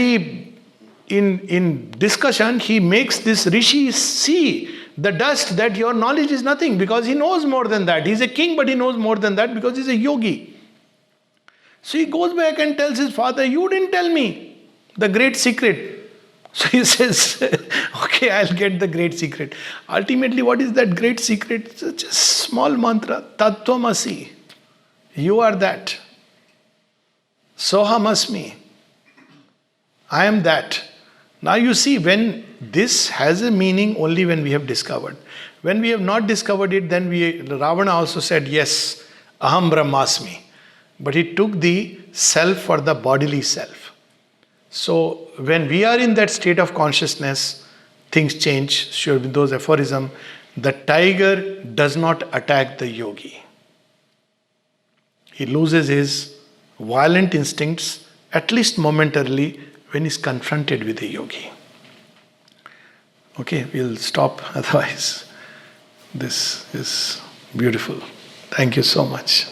in discussion, he makes this rishi see the dust that your knowledge is nothing, because he knows more than that. He's a king, but he knows more than that because he's a yogi. So he goes back and tells his father, you didn't tell me the great secret. So he says, okay, I'll get the great secret. Ultimately, what is that great secret? It's just a small mantra, Tattvamasi. You are that. Sohamasmi. I am that. Now you see, when this has a meaning only when we have discovered. When we have not discovered it, then Ravana also said, yes, Aham Brahmasmi. But he took the self for the bodily self. So when we are in that state of consciousness, things change. Sure, with those aphorisms, the tiger does not attack the yogi. He loses his violent instincts, at least momentarily, when he's confronted with a yogi. Okay, we'll stop, otherwise this is beautiful. Thank you so much.